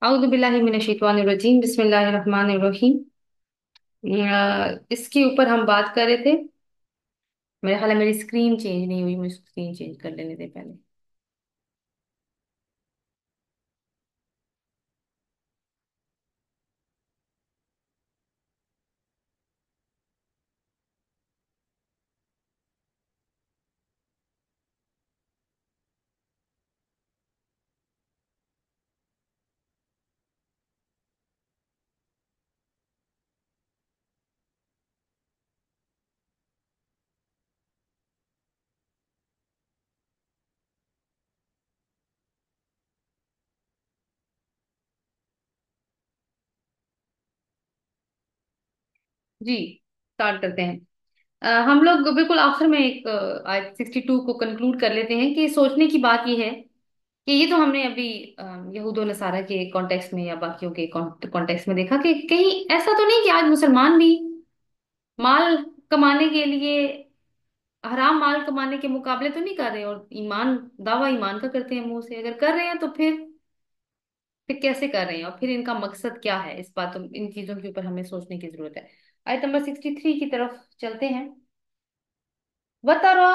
اعوذ باللہ من الشیطان الرجیم بسم اللہ الرحمن الرحیم۔ اس کے اوپر ہم بات کر رہے تھے۔ میرا خیال ہے میری اسکرین چینج نہیں ہوئی، مجھے اسکرین چینج کر لینے دے پہلے۔ جی، اسٹارٹ کرتے ہیں۔ ہم لوگ بالکل آخر میں ایک آیت 62 کو کنکلوڈ کر لیتے ہیں کہ سوچنے کی بات یہ ہے کہ یہ تو ہم نے ابھی یہود و نصارہ کے کانٹیکس میں یا باقیوں کے کانٹیکس میں دیکھا کہ کہیں ایسا تو نہیں کہ آج مسلمان بھی مال کمانے کے لیے حرام مال کمانے کے مقابلے تو نہیں کر رہے، اور ایمان دعویٰ ایمان کا کرتے ہیں منہ سے؟ اگر کر رہے ہیں تو پھر کیسے کر رہے ہیں، اور پھر ان کا مقصد کیا ہے؟ اس بات ان چیزوں کے اوپر ہمیں سوچنے کی ضرورت ہے۔ آیت نمبر 63 کی طرف چلتے ہیں۔ وَتَرَى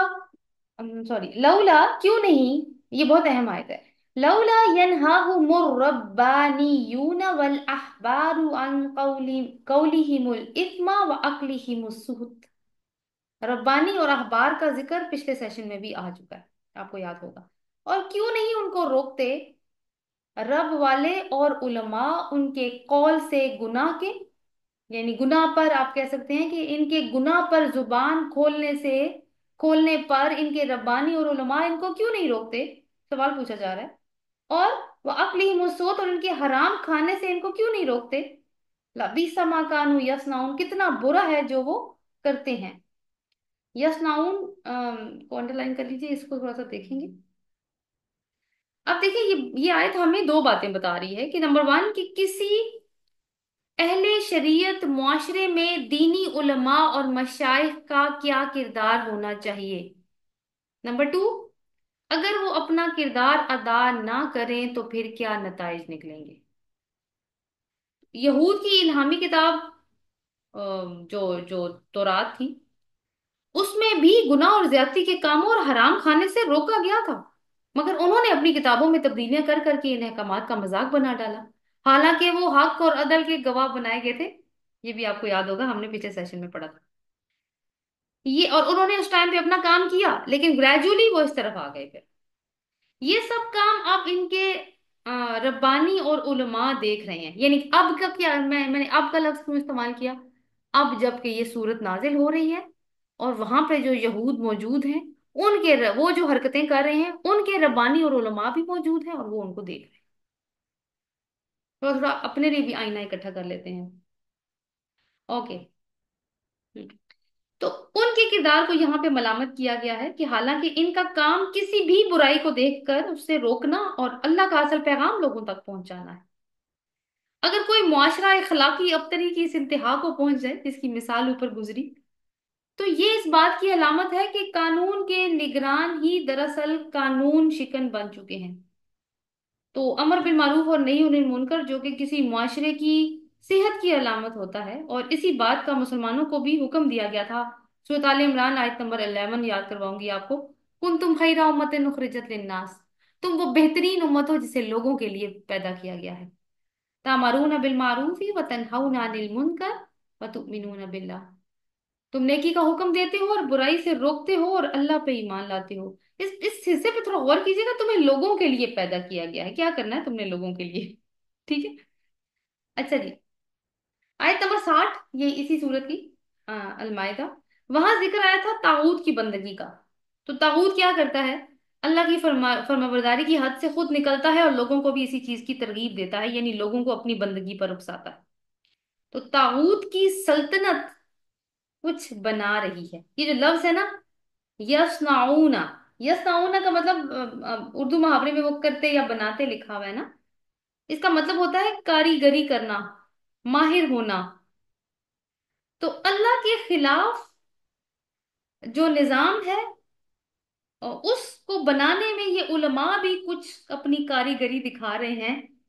سوری لولا، کیوں نہیں، یہ بہت اہم آیت ہے۔ لولا ينهاهم الربانيون والأحبار عن قولهم الإثم وأكلهم السحت۔ ربانی اور احبار کا ذکر پچھلے سیشن میں بھی آ چکا ہے، آپ کو یاد ہوگا۔ اور کیوں نہیں ان کو روکتے رب والے اور علماء ان کے قول سے گناہ کے، یعنی گناہ پر آپ کہہ سکتے ہیں کہ ان کے گناہ پر زبان کھولنے پر ان کے ربانی اور علماء ان کو کیوں نہیں روکتے؟ سوال پوچھا جا رہا ہے۔ اور وہ عقلی مسوت، اور ان کے حرام کھانے سے ان کو کیوں نہیں روکتے؟ لبیس ما کانوا یصنعون، کتنا برا ہے جو وہ کرتے ہیں۔ یصنعون کو انڈر لائن کر لیجیے، اس کو تھوڑا سا دیکھیں گے۔ اب دیکھیں، یہ آیت ہمیں دو باتیں بتا رہی ہے کہ نمبر ون، کہ کسی اہل شریعت معاشرے میں دینی علماء اور مشائخ کا کیا کردار ہونا چاہیے۔ نمبر ٹو، اگر وہ اپنا کردار ادا نہ کریں تو پھر کیا نتائج نکلیں گے۔ یہود کی الہامی کتاب جو جو تورات تھی، اس میں بھی گناہ اور زیادتی کے کاموں اور حرام کھانے سے روکا گیا تھا، مگر انہوں نے اپنی کتابوں میں تبدیلیاں کر کر کے ان احکامات کا مذاق بنا ڈالا، حالانکہ وہ حق اور عدل کے گواہ بنائے گئے تھے۔ یہ بھی آپ کو یاد ہوگا، ہم نے پچھلے سیشن میں پڑھا تھا یہ، اور انہوں نے اس ٹائم پہ اپنا کام کیا، لیکن گریجولی وہ اس طرف آ گئے پھر۔ یہ سب کام اب ان کے ربانی اور علماء دیکھ رہے ہیں، یعنی اب کا کیا، میں نے اب کا لفظ کیوں استعمال کیا؟ اب جب کہ یہ صورت نازل ہو رہی ہے اور وہاں پہ جو یہود موجود ہیں، ان کے وہ جو حرکتیں کر رہے ہیں، ان کے ربانی اور علماء بھی موجود ہیں اور وہ ان کو دیکھ رہے ہیں۔ تھوڑا تھوڑا اپنے لیے بھی آئینہ اکٹھا کر لیتے ہیں۔ اوکے، تو ان کے کردار کو یہاں پہ ملامت کیا گیا ہے کہ حالانکہ ان کا کام کسی بھی برائی کو دیکھ کر اس سے روکنا اور اللہ کا اصل پیغام لوگوں تک پہنچانا ہے۔ اگر کوئی معاشرہ اخلاقی ابتری کی اس انتہا کو پہنچ جائے جس کی مثال اوپر گزری، تو یہ اس بات کی علامت ہے کہ قانون کے نگران ہی دراصل قانون شکن بن چکے ہیں۔ تو امر بالمعروف اور نہی عن المنکر جو کہ کسی معاشرے کی صحت کی علامت ہوتا ہے، اور اسی بات کا مسلمانوں کو بھی حکم دیا گیا تھا۔ سورۃ آل عمران آیت نمبر 11 یاد کرواؤں گی آپ کو۔ کنتم خیر امۃ اخرجت للناس، تم وہ بہترین امت ہو جسے لوگوں کے لیے پیدا کیا گیا ہے۔ تامرون بالمعروف وتنہون عن المنکر وتؤمنون باللہ، تم نیکی کا حکم دیتے ہو اور برائی سے روکتے ہو اور اللہ پہ ایمان لاتے ہو۔ اس حصے پہ تھوڑا غور کیجیے گا، تمہیں لوگوں کے لیے پیدا کیا گیا ہے، کیا کرنا ہے تم نے لوگوں کے لیے؟ ٹھیک ہے، اچھا جی، آیت نمبر 60، یہ اسی سورت کی المائدہ، وہاں ذکر آیا تھا طاغوت کی بندگی کا۔ تو طاغوت کیا کرتا ہے؟ اللہ کی فرمانبرداری کی حد سے خود نکلتا ہے اور لوگوں کو بھی اسی چیز کی ترغیب دیتا ہے، یعنی لوگوں کو اپنی بندگی پر اکساتا ہے۔ تو طاغوت کی سلطنت کچھ بنا رہی ہے۔ یہ جو لفظ ہے نا، یصنعون، یصنعون کا مطلب اردو محاورے میں وہ کرتے یا بناتے لکھا ہوا ہے نا، اس کا مطلب ہوتا ہے کاریگری کرنا، ماہر ہونا۔ تو اللہ کے خلاف جو نظام ہے اس کو بنانے میں یہ علماء بھی کچھ اپنی کاریگری دکھا رہے ہیں،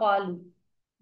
qalu,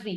3,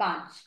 5।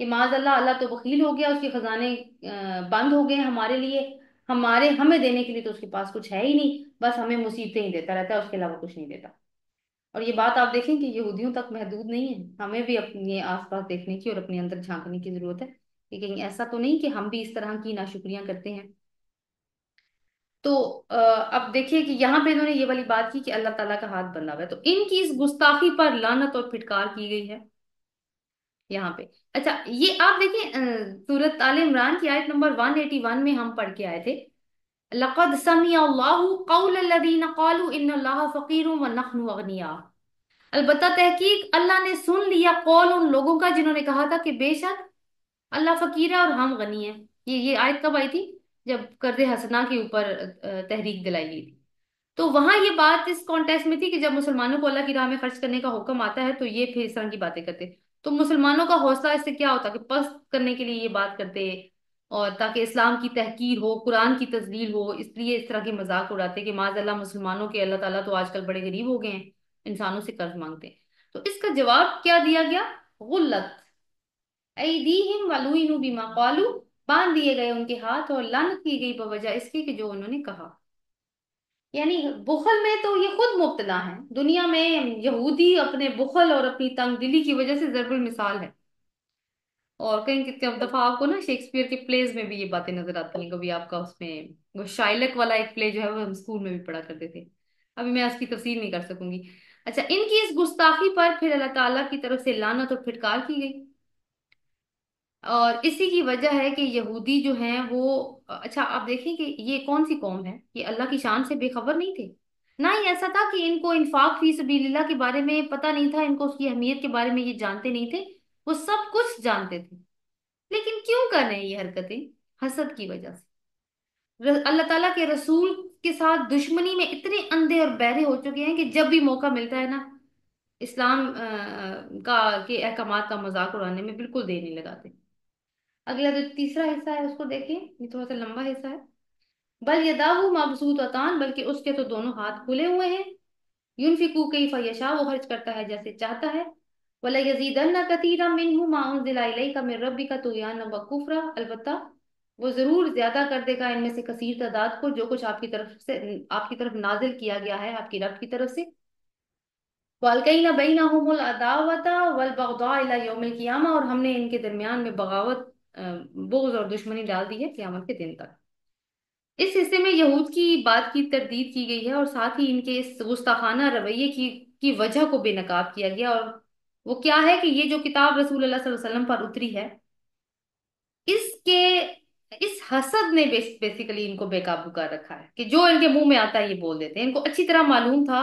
کہ معاذ اللہ، اللہ تو بخیل ہو گیا، اس کے خزانے بند ہو گئے ہمارے لیے، ہمیں دینے کے لیے تو اس کے پاس کچھ ہے ہی نہیں، بس ہمیں مصیبتیں ہی دیتا رہتا ہے، اس کے علاوہ کچھ نہیں دیتا۔ اور یہ بات آپ دیکھیں کہ یہودیوں تک محدود نہیں ہے، ہمیں بھی اپنے آس پاس دیکھنے کی اور اپنے اندر جھانکنے کی ضرورت ہے کہ کہیں ایسا تو نہیں کہ ہم بھی اس طرح کی ناشکریاں کرتے ہیں۔ تو اب دیکھیے کہ یہاں پہ انہوں نے یہ والی بات کی کہ اللہ تعالیٰ کا ہاتھ بندھا ہوا ہے، تو ان کی اس گستاخی پر لعنت اور پھٹکار کی گئی ہے یہاں پہ۔ اچھا، یہ آپ دیکھیں سورت آل عمران کی آیت نمبر 181 میں ہم پڑھ کے آئے تھے، لقد سمع اللہ قول الذین قالوا ان اللہ فقیر ونحن اغنیاء۔ البتہ تحقیق اللہ نے سن لیا قول ان لوگوں کا جنہوں نے کہا تھا کہ بے شک اللہ فقیر ہے اور ہم غنی ہیں۔ یہ آیت کب آئی تھی؟ جب قرض حسنہ کے اوپر تحریک دلائی گئی تھی۔ تو وہاں یہ بات اس کانٹیکس میں تھی کہ جب مسلمانوں کو اللہ کی راہ میں خرچ کرنے کا حکم آتا ہے تو یہ پھر اس طرح کی باتیں کرتے، تو مسلمانوں کا حوصلہ اس سے کیا ہوتا کہ پست کرنے کے لیے یہ بات کرتے، اور تاکہ اسلام کی تحقیر ہو، قرآن کی تذلیل ہو، اس لیے اس طرح کے مذاق اڑاتے کہ معاذ اللہ مسلمانوں کے اللہ تعالیٰ تو آج کل بڑے غریب ہو گئے ہیں، انسانوں سے قرض مانگتے ہیں۔ تو اس کا جواب کیا دیا گیا؟ غلت ایدیہم ولعنوا بما قالوا، باندھ دیے گئے ان کے ہاتھ اور لعنت کی گئی بوجہ اس کے کہ جو انہوں نے کہا۔ یعنی بخل میں تو یہ خود مبتلا ہیں، دنیا میں یہودی اپنے بخل اور اپنی تنگ دلی کی وجہ سے ضرب المثال ہے۔ اور کہیں کتنے دفعہ آپ کو نا شیکسپیئر کے پلیز میں بھی یہ باتیں نظر آتی ہیں، کبھی آپ کا اس میں وہ شائلک والا ایک پلے جو ہے وہ ہم اسکول میں بھی پڑھا کرتے تھے، ابھی میں اس کی تفصیل نہیں کر سکوں گی۔ اچھا، ان کی اس گستاخی پر پھر اللہ تعالیٰ کی طرف سے لعنت اور پھٹکار کی گئی، اور اسی کی وجہ ہے کہ یہودی جو ہیں وہ، اچھا آپ دیکھیں کہ یہ کون سی قوم ہے، یہ اللہ کی شان سے بے خبر نہیں تھے، نہ ہی ایسا تھا کہ ان کو انفاق فی سبیل اللہ کے بارے میں پتہ نہیں تھا، ان کو اس کی اہمیت کے بارے میں یہ جانتے نہیں تھے، وہ سب کچھ جانتے تھے، لیکن کیوں کر رہے ہیں یہ حرکتیں؟ حسد کی وجہ سے، اللہ تعالیٰ کے رسول کے ساتھ دشمنی میں اتنے اندھے اور بہرے ہو چکے ہیں کہ جب بھی موقع ملتا ہے نا، اسلام کا کے احکامات کا مذاق اڑانے میں بالکل دیر نہیں لگاتے۔ اگلا جو تیسرا حصہ ہے اس کو دیکھیں، یہ تھوڑا سا لمبا حصہ ہے۔ بل یداہ مبسوطتان، بلکہ اس کے تو دونوں ہاتھ کھلے ہوئے ہیں، ينفق كيف یشاء، وہ خرچ کرتا ہے جیسے چاہتا ہے، وَلَيَزِيدَنَّ كَثِيرًا مِّنْهُ مَا أُنزِلَ إِلَيْكَ مِن رَّبِّكَ طُغْيَانًا وَكُفْرًا، البتہ وہ ضرور زیادہ کر دے گا ان میں سے کثیر تعداد کو جو کچھ آپ کی طرف نازل کیا گیا ہے آپ کی رب کی طرف سے۔ وَأَلْقَيْنَا بَيْنَهُمُ الْعَدَاوَةَ وَالْبَغْضَاءَ إِلَى يَوْمِ الْقِيَامَةِ، اور ہم نے ان کے درمیان میں بغاوت، بغض اور دشمنی ڈال دی ہے قیامت کے دن تک۔ اس حصے میں یہود کی بات کی تردید کی گئی ہے، اور ساتھ ہی ان کے اس گستاخانہ رویے کی وجہ کو بے نقاب کیا گیا، اور وہ کیا ہے کہ یہ جو کتاب رسول اللہ صلی اللہ علیہ وسلم پر اتری ہے، اس کے اس حسد نے بیسیکلی ان کو بے قابو کر رکھا ہے کہ جو ان کے منہ میں آتا ہے یہ بول دیتے ہیں۔ ان کو اچھی طرح معلوم تھا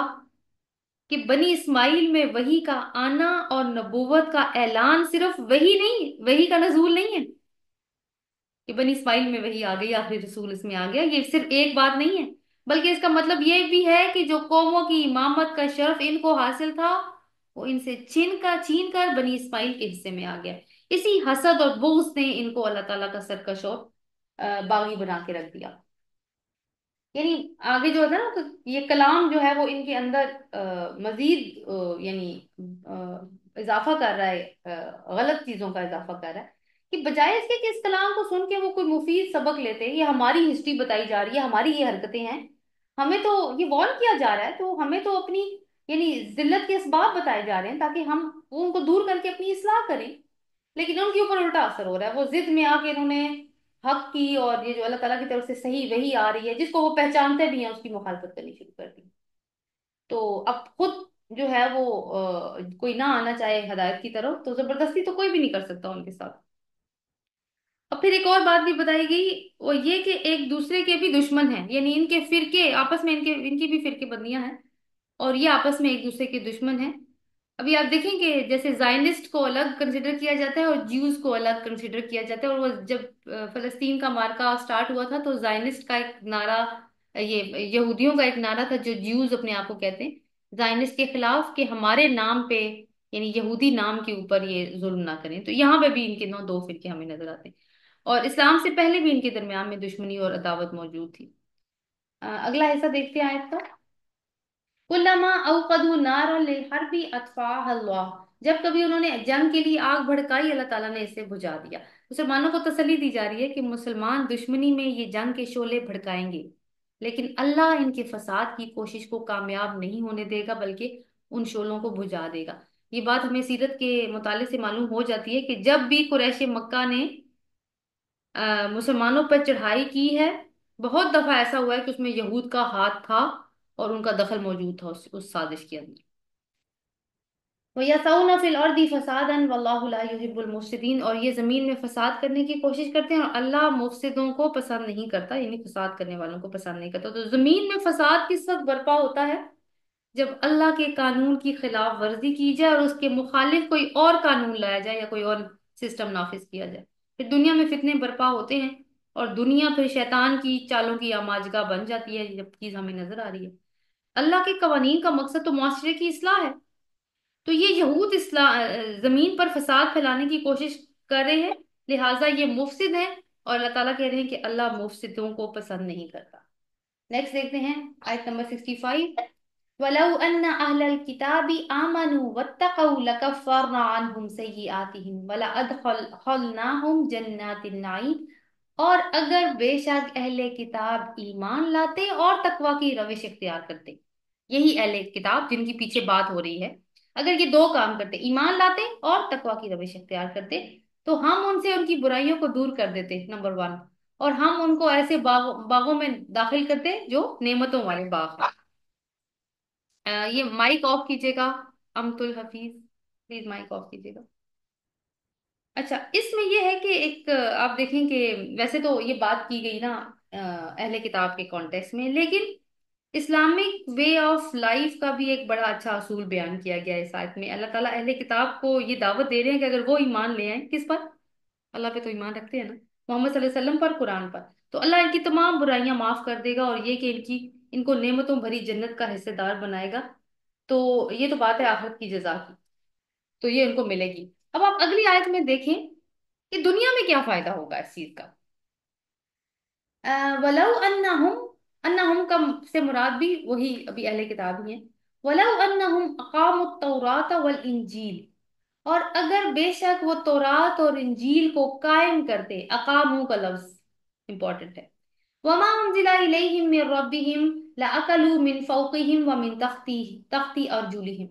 کہ بنی اسماعیل میں وحی کا آنا اور نبوت کا اعلان صرف وحی نہیں، وحی کا نزول نہیں ہے کہ بنی اسماعیل میں وہی آ گئی، آخری رسول اس میں آ گیا، یہ صرف ایک بات نہیں ہے، بلکہ اس کا مطلب یہ بھی ہے کہ جو قوموں کی امامت کا شرف ان کو حاصل تھا وہ ان سے چھین کر بنی اسماعیل کے حصے میں آ گیا۔ اسی حسد اور بغض نے ان کو اللہ تعالیٰ کا سرکش اور باغی بنا کے رکھ دیا۔ یعنی آگے جو ہے نا تو یہ کلام جو ہے وہ ان کے اندر مزید یعنی اضافہ کر رہا ہے، غلط چیزوں کا اضافہ کر رہا ہے، کہ بجائے اس کے کہ اس کلام کو سن کے وہ کوئی مفید سبق لیتے، یہ ہماری ہسٹری بتائی جا رہی ہے، ہماری یہ حرکتیں ہیں، ہمیں تو یہ وارن کیا جا رہا ہے، تو ہمیں تو اپنی یعنی ذلت کے اسباب بتائے جا رہے ہیں تاکہ ہم وہ ان کو دور کر کے اپنی اصلاح کریں، لیکن ان کے اوپر الٹا اثر ہو رہا ہے، وہ ضد میں آ کے انہوں نے حق کی اور یہ جو اللہ تعالیٰ کی طرف سے صحیح وہی آ رہی ہے جس کو وہ پہچانتے بھی ہیں اس کی مخالفت کرنی شروع کر دی۔ تو اب خود جو ہے وہ کوئی نہ آنا چاہے ہدایت کی طرف تو زبردستی تو کوئی بھی نہیں کر سکتا ان کے ساتھ۔ اور پھر ایک اور بات بھی بتائی گئی، وہ یہ کہ ایک دوسرے کے بھی دشمن ہیں، یعنی ان کے فرقے آپس میں ان کی بھی فرقے بندیاں ہیں، اور یہ آپس میں ایک دوسرے کے دشمن ہیں۔ ابھی آپ دیکھیں کہ جیسے زائنسٹ کو الگ کنسیڈر کیا جاتا ہے اور جیوز کو الگ کنسیڈر کیا جاتا ہے، اور وہ جب فلسطین کا معرکہ سٹارٹ ہوا تھا تو زائنسٹ کا ایک نعرہ، یہ یہودیوں کا ایک نعرہ تھا جو جیوز اپنے آپ کو کہتے ہیں، زائنسٹ کے خلاف کہ ہمارے نام پہ یعنی یہودی نام کے اوپر یہ ظلم نہ کریں۔ تو یہاں پہ بھی ان کے دو فرقے ہمیں نظر آتے ہیں، اور اسلام سے پہلے بھی ان کے درمیان میں دشمنی اور عداوت موجود تھی۔ اگلا حصہ دیکھتے ہیں آیت کا، کلما اوقدوا نارا للحرب اطفاها اللہ، جب کبھی انہوں نے جنگ کے لیے آگ بھڑکائی، اللہ تعالیٰ نے اسے بجھا دیا۔ مسلمانوں کو تسلی دی جا رہی ہے کہ مسلمان دشمنی میں یہ جنگ کے شعلے بھڑکائیں گے، لیکن اللہ ان کے فساد کی کوشش کو کامیاب نہیں ہونے دے گا، بلکہ ان شعلوں کو بجھا دے گا۔ یہ بات ہمیں سیرت کے مطالعے سے معلوم ہو جاتی ہے کہ جب بھی قریش مکہ نے مسلمانوں پر چڑھائی کی ہے، بہت دفعہ ایسا ہوا ہے کہ اس میں یہود کا ہاتھ تھا اور ان کا دخل موجود تھا اس سازش کے اندر۔ وَيَسْعَوْنَ فِي الْأَرْضِ فَسَادًا وَاللَّهُ لَا يُحِبُّ الْمُفْسِدِينَ، اور یہ زمین میں فساد کرنے کی کوشش کرتے ہیں اور اللہ مفسدوں کو پسند نہیں کرتا، یعنی فساد کرنے والوں کو پسند نہیں کرتا۔ تو زمین میں فساد کس وقت برپا ہوتا ہے؟ جب اللہ کے قانون کی خلاف ورزی کی جائے اور اس کے مخالف کوئی اور قانون لایا جائے یا کوئی اور سسٹم نافذ کیا جائے، پھر دنیا میں فتنے برپا ہوتے ہیں اور دنیا پھر شیطان کی چالوں کی آماجگاہ بن جاتی ہے، جب چیز ہمیں نظر آ رہی ہے۔ اللہ کے قوانین کا مقصد تو معاشرے کی اصلاح ہے، تو یہ یہود زمین پر فساد پھیلانے کی کوشش کر رہے ہیں، لہٰذا یہ مفسد ہیں، اور اللہ تعالیٰ کہہ رہے ہیں کہ اللہ مفسدوں کو پسند نہیں کرتا۔ نیکسٹ دیکھتے ہیں آیت نمبر 65۔ وَلَوْ أَنَّ أَهْلَ الْكِتَابِ آمَنُوا وَاتَّقَوْا لَكَفَّرْنَا عَنْهُمْ سَيِّئَاتِهِمْ وَلَأَدْخَلْنَاهُمْ جَنَّاتِ النَّعِيمِ، اور اگر بے شک اہل کتاب ایمان لاتے اور تقوی کی روش اختیار کرتے، یہی اہل کتاب جن کی پیچھے بات ہو رہی ہے، اگر یہ دو کام کرتے، ایمان لاتے اور تقوی کی روش اختیار کرتے، تو ہم ان سے ان کی برائیوں کو دور کر دیتے، نمبر ون، اور ہم ان کو ایسے باغوں میں داخل کرتے جو نعمتوں والے باغ ہیں۔ یہ مائک آف کیجیے گا امت الحفیظ، پلیز مائک آف کیجیے گا۔ اچھا، اس میں یہ ہے کہ ایک آپ دیکھیں کہ ویسے تو یہ بات کی گئی نا اہل کتاب کے کانٹیکس میں، لیکن اسلامک وے آف لائف کا بھی ایک بڑا اچھا اصول بیان کیا گیا ہے اس آیت میں۔ اللہ تعالیٰ اہل کتاب کو یہ دعوت دے رہے ہیں کہ اگر وہ ایمان لے آئیں، کس پر؟ اللہ پہ تو ایمان رکھتے ہیں نا، محمد صلی اللہ علیہ وسلم پر، قرآن پر، تو اللہ ان کی تمام برائیاں معاف کر دے گا، اور یہ کہ ان کو نعمتوں بھری جنت کا حصے دار بنائے گا۔ تو یہ تو بات ہے آخرت کی جزا کی، تو یہ ان کو ملے گی۔ اب آپ اگلی آیت میں دیکھیں کہ دنیا میں کیا فائدہ ہوگا اس چیز کا۔ ولو انہم کا سے مراد بھی وہی ابھی اہل کتاب ہی ہیں۔ ولو انہم اقاموا التوراۃ والانجیل، اور اگر بے شک وہ تورات اور انجیل کو قائم کرتے، اقامو کا لفظ امپورٹنٹ ہے، وما انزل الیہم من ربہم لاکلوا من فوقہم ومن تحت ارجلہم،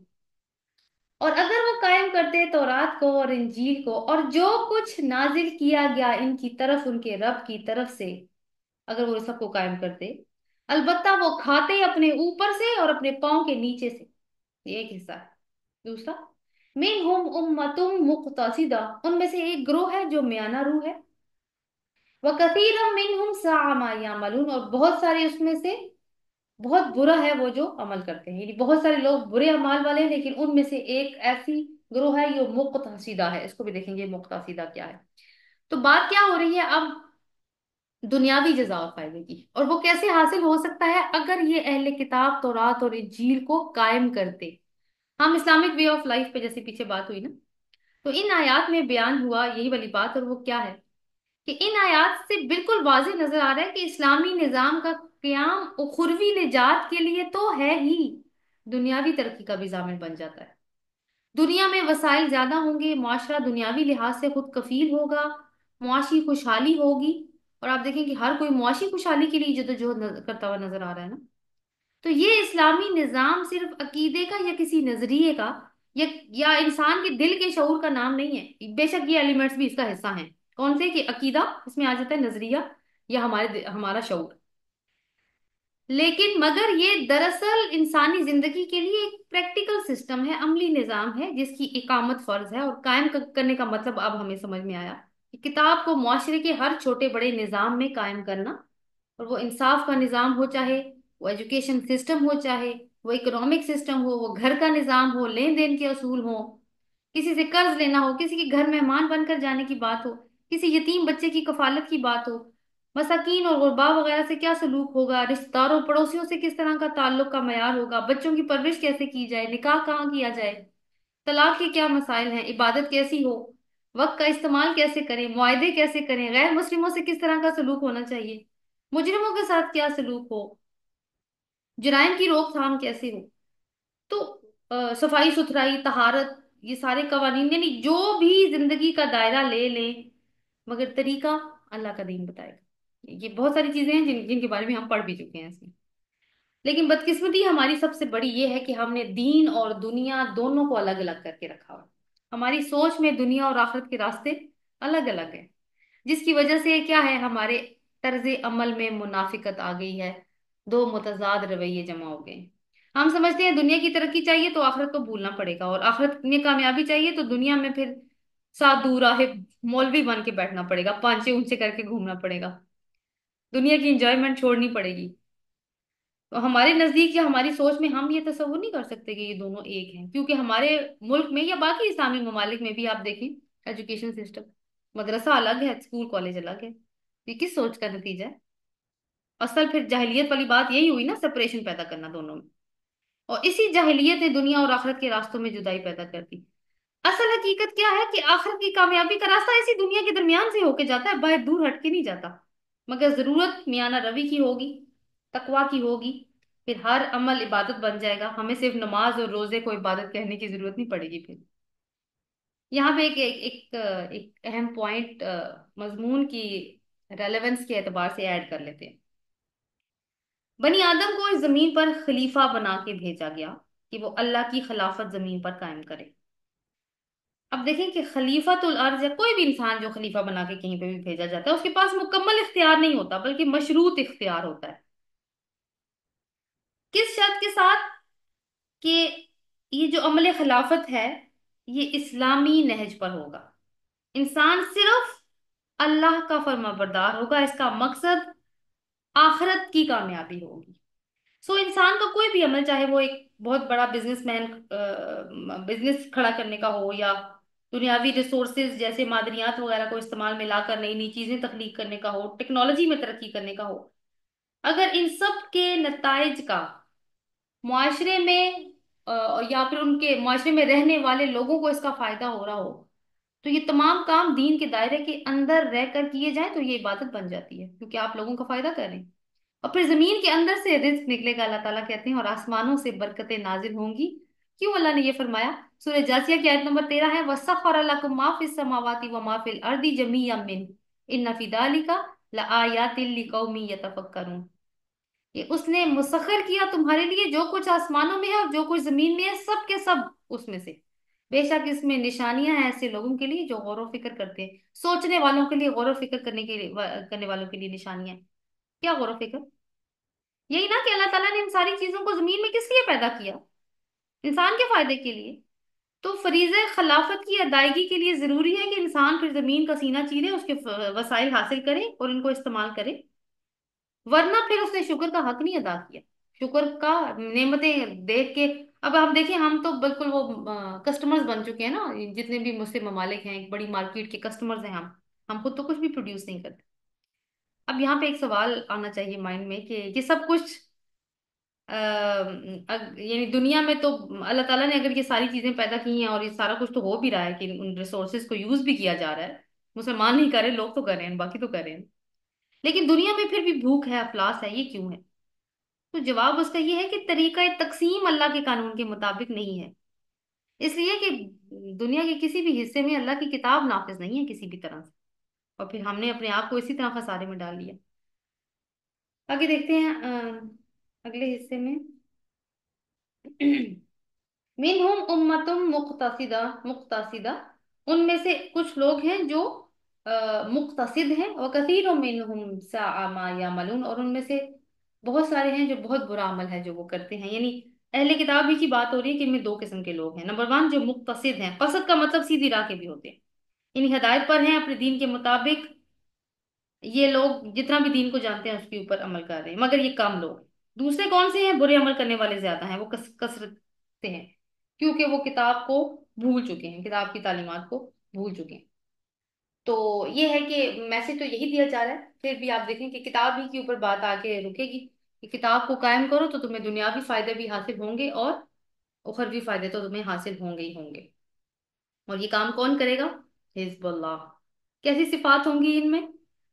اور اگر وہ قائم کرتے تورات کو اور انجیل کو اور جو کچھ نازل کیا گیا ان کی طرف ان کے رب کی طرف سے، اگر وہ سب کو قائم کرتے، البتہ وہ کھاتے اپنے اوپر سے اور اپنے پاؤں کے نیچے سے، یہ ایک حصہ ہے۔ دوسرا، منہم امۃ مقتصدہ، ان میں سے ایک گروہ ہے جو میانہ روح ہے، وکثیر منہم ساء ما یعملون، اور بہت سارے اس میں سے بہت برا ہے وہ جو عمل کرتے ہیں، یعنی بہت سارے لوگ برے اعمال والے ہیں، لیکن ان میں سے ایک ایسی گروہ ہے جو مقتصدہ ہے، اس کو بھی دیکھیں گے مقتصدہ کیا ہے۔ تو بات کیا ہو رہی ہے اب؟ دنیاوی جزا اور فائدے کی، اور وہ کیسے حاصل ہو سکتا ہے اگر یہ اہل کتاب تورات اور انجیل کو قائم کرتے۔ ہم اسلامک وے آف لائف پہ جیسے پیچھے بات ہوئی نا، تو ان آیات میں بیان ہوا یہی والی بات، اور وہ کیا ہے کہ ان آیات سے بالکل واضح نظر آ رہا ہے کہ اسلامی نظام کا قیام اخروی نجات کے لیے تو ہے ہی، دنیاوی ترقی کا بھی ضامن بن جاتا ہے۔ دنیا میں وسائل زیادہ ہوں گے، معاشرہ دنیاوی لحاظ سے خود کفیل ہوگا، معاشی خوشحالی ہوگی، اور آپ دیکھیں کہ ہر کوئی معاشی خوشحالی کے لیے جدوجہد کرتا ہوا نظر آ رہا ہے نا۔ تو یہ اسلامی نظام صرف عقیدے کا یا کسی نظریے کا یا انسان کے دل کے شعور کا نام نہیں ہے، بے شک یہ ایلیمنٹس بھی اس کا حصہ ہیں۔ کون سے؟ کہ عقیدہ اس میں آ جاتا ہے، نظریہ یا ہمارا شعور، لیکن مگر یہ دراصل انسانی زندگی کے لیے ایک پریکٹیکل سسٹم ہے، عملی نظام ہے جس کی اقامت فرض ہے، اور قائم کرنے کا مطلب اب ہمیں سمجھ میں آیا کہ کتاب کو معاشرے کے ہر چھوٹے بڑے نظام میں قائم کرنا، اور وہ انصاف کا نظام ہو، چاہے وہ ایجوکیشن سسٹم ہو، چاہے وہ اکنامک سسٹم ہو، وہ گھر کا نظام ہو، لین دین کے اصول ہوں، کسی سے قرض لینا ہو، کسی کے گھر مہمان بن کر جانے کی بات ہو، کسی یتیم بچے کی کفالت کی بات ہو، مساکین اور غربا وغیرہ سے کیا سلوک ہوگا، رشتہ داروں پڑوسیوں سے کس طرح کا تعلق کا معیار ہوگا، بچوں کی پرورش کیسے کی جائے، نکاح کہاں کیا جائے، طلاق کے کیا مسائل ہیں، عبادت کیسی ہو، وقت کا استعمال کیسے کریں، معاہدے کیسے کریں، غیر مسلموں سے کس طرح کا سلوک ہونا چاہیے، مجرموں کے ساتھ کیا سلوک ہو، جرائم کی روک تھام کیسے ہو، تو صفائی ستھرائی، طہارت، یہ سارے قوانین یعنی جو بھی زندگی کا دائرہ لے لیں، مگر طریقہ اللہ کا دین بتائے گا۔ یہ بہت ساری چیزیں ہیں جن کے بارے میں ہم پڑھ بھی چکے ہیں اس میں۔ لیکن بدقسمتی ہماری سب سے بڑی یہ ہے کہ ہم نے دین اور دنیا دونوں کو الگ الگ کر کے رکھا ہوا۔ ہماری سوچ میں دنیا اور آخرت کے راستے الگ الگ ہیں، جس کی وجہ سے کیا ہے، ہمارے طرز عمل میں منافقت آ گئی ہے، دو متضاد رویے جمع ہو گئے۔ ہم سمجھتے ہیں دنیا کی ترقی چاہیے تو آخرت کو بھولنا پڑے گا، اور آخرت میں کامیابی چاہیے تو دنیا میں پھر سادھو راہب مولوی بن کے بیٹھنا پڑے گا، پانچے اونچے کر کے گھومنا پڑے گا، دنیا کی انجوائمنٹ چھوڑنی پڑے گی۔ تو ہمارے نزدیک یا ہماری سوچ میں ہم یہ تصور نہیں کر سکتے کہ یہ دونوں ایک ہیں، کیونکہ ہمارے ملک میں یا باقی اسلامی ممالک میں بھی آپ دیکھیں ایجوکیشن سسٹم، مدرسہ الگ ہے، اسکول کالج الگ ہے۔ یہ کس سوچ کا نتیجہ ہے؟ اصل پھر جاہلیت والی بات یہی ہوئی نا، سپریشن پیدا کرنا دونوں میں، اور اسی جاہلیت نے دنیا اور آخرت کے راستوں میں جدائی پیدا کر دی۔ اصل حقیقت کیا ہے کہ آخرت کی کامیابی کا راستہ اسی دنیا کے درمیان سے ہو کے جاتا ہے، باہر دور ہٹ کے نہیں جاتا، مگر ضرورت میانہ روی کی ہوگی، تقوی کی ہوگی، پھر ہر عمل عبادت بن جائے گا، ہمیں صرف نماز اور روزے کو عبادت کہنے کی ضرورت نہیں پڑے گی پھر۔ یہاں پہ ایک اہم پوائنٹ مضمون کی ریلیونس کے اعتبار سے ایڈ کر لیتے ہیں۔ بنی آدم کو اس زمین پر خلیفہ بنا کے بھیجا گیا کہ وہ اللہ کی خلافت زمین پر قائم کرے۔ اب دیکھیں کہ خلیفۃ الارض، یا کوئی بھی انسان جو خلیفہ بنا کے کہیں پہ بھی بھیجا جاتا ہے، اس کے پاس مکمل اختیار نہیں ہوتا بلکہ مشروط اختیار ہوتا ہے۔ کس شرط کے ساتھ؟ کہ یہ جو عمل خلافت ہے یہ اسلامی نہج پر ہوگا، انسان صرف اللہ کا فرما بردار ہوگا، اس کا مقصد آخرت کی کامیابی ہوگی۔ سو انسان کا کوئی بھی عمل، چاہے وہ ایک بہت بڑا بزنس مین بزنس کھڑا کرنے کا ہو، یا دنیاوی ریسورسز جیسے معدنیات وغیرہ کو استعمال میں لا کر نئی نئی چیزیں تخلیق کرنے کا ہو، ٹیکنالوجی میں ترقی کرنے کا ہو، اگر ان سب کے نتائج کا معاشرے میں یا پھر ان کے معاشرے میں رہنے والے لوگوں کو اس کا فائدہ ہو رہا ہو، تو یہ تمام کام دین کے دائرے کے اندر رہ کر کیے جائیں تو یہ عبادت بن جاتی ہے، کیونکہ آپ لوگوں کا فائدہ کر رہے ہیں۔ اور پھر زمین کے اندر سے رزق نکلے گا، اللہ تعالیٰ کہتے ہیں، اور آسمانوں سے برکتیں نازل ہوں گی۔ کیوں اللہ نے یہ فرمایا؟ سورہ جاسیہ کی آیت نمبر 13 ہے، وَسَخَّرَ لَكُم مَا فِي السَّمَاوَاتِ وَمَا فِي الْأَرْضِ جَمِيعًا مِّنْهُ إِنَّ فِي ذَلِكَ لَآيَاتٍ لِقَوْمٍ يَتَفَكَّرُونَ۔ کہ اس نے مسخر کیا تمہارے لیے جو کچھ آسمانوں میں ہے اور جو کچھ زمین میں ہے، سب کے سب اس میں سے، بے شک اس میں نشانیاں ہیں ایسے لوگوں کے لیے جو غور و فکر کرتے ہیں، سوچنے والوں کے لیے، غور و فکر کرنے والوں کے لیے نشانیاں ہیں۔ کیا غور و فکر؟ یہی نا کہ اللہ تعالیٰ نے ان ساری چیزوں کو زمین میں کس لیے پیدا کیا؟ انسان کے فائدے کے لیے۔ تو فریضہ خلافت کی ادائیگی کے لیے ضروری ہے کہ انسان پھر زمین کا سینہ چیرے، اس کے وسائل حاصل کرے اور ان کو استعمال کرے، ورنہ پھر اس نے شکر کا حق نہیں ادا کیا۔ شکر کا نعمتیں دیکھ کے، اب ہم دیکھیں، ہم تو بالکل وہ کسٹمرز بن چکے ہیں نا، جتنے بھی مسلم ممالک ہیں، ایک بڑی مارکیٹ کے کسٹمرز ہیں ہم خود تو کچھ بھی پروڈیوس نہیں کرتے۔ اب یہاں پہ ایک سوال آنا چاہیے مائنڈ میں کہ یہ سب کچھ یعنی دنیا میں تو اللہ تعالیٰ نے اگر یہ ساری چیزیں پیدا کی ہیں، اور یہ سارا کچھ تو ہو بھی رہا ہے کہ ان ریسورسز کو یوز بھی کیا جا رہا ہے، مسلمان نہیں کر رہے، لوگ تو کر رہے ہیں، باقی تو کر رہے ہیں، لیکن دنیا میں پھر بھی بھوک ہے، افلاس ہے، یہ کیوں ہے؟ تو جواب اس کا یہ ہے کہ طریقہ تقسیم اللہ کے قانون کے مطابق نہیں ہے، اس لیے کہ دنیا کے کسی بھی حصے میں اللہ کی کتاب نافذ نہیں ہے کسی بھی طرح سے، اور پھر ہم نے اپنے آپ کو اسی طرح خسارے میں ڈال لیا۔ آگے دیکھتے ہیں اگلے حصے میں منہم امتم مقتصدہ، ان میں سے کچھ لوگ ہیں جو مقتصد ہیں، وکثیر منہم ساء ما یعملون، اور ان میں سے بہت سارے ہیں جو بہت برا عمل ہے جو وہ کرتے ہیں۔ یعنی اہل کتاب ہی کی بات ہو رہی ہے کہ ان میں دو قسم کے لوگ ہیں۔ نمبر ون، جو مقتصد ہیں، قصد کا مطلب سیدھی راہ کے بھی ہوتے ہیں، یعنی ہدایت پر ہیں اپنے دین کے مطابق، یہ لوگ جتنا بھی دین کو جانتے ہیں اس کے اوپر عمل کر رہے ہیں، مگر یہ کم لوگ ہیں۔ دوسرے کون سے ہیں؟ برے عمل کرنے والے زیادہ ہیں، وہ کثرت سے ہیں، کیونکہ وہ کتاب کو بھول چکے ہیں، کتاب کی تعلیمات کو بھول چکے ہیں۔ تو یہ ہے کہ میسج تو یہی دیا جا رہا ہے، پھر بھی آپ دیکھیں کہ کتاب ہی کے اوپر بات آگے رکے گی کہ کتاب کو قائم کرو تو تمہیں دنیاوی فائدے بھی حاصل ہوں گے، اور اخروی فائدے تو تمہیں حاصل ہوں گے ہی ہوں گے۔ اور یہ کام کون کرے گا؟ حزب اللہ۔ کیسی صفات ہوں گی ان میں؟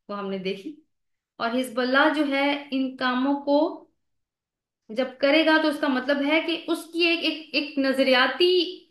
وہ ہم نے دیکھی۔ اور حزب اللہ جو ہے ان کاموں کو جب کرے گا تو اس کا مطلب ہے کہ اس کی ایک نظریاتی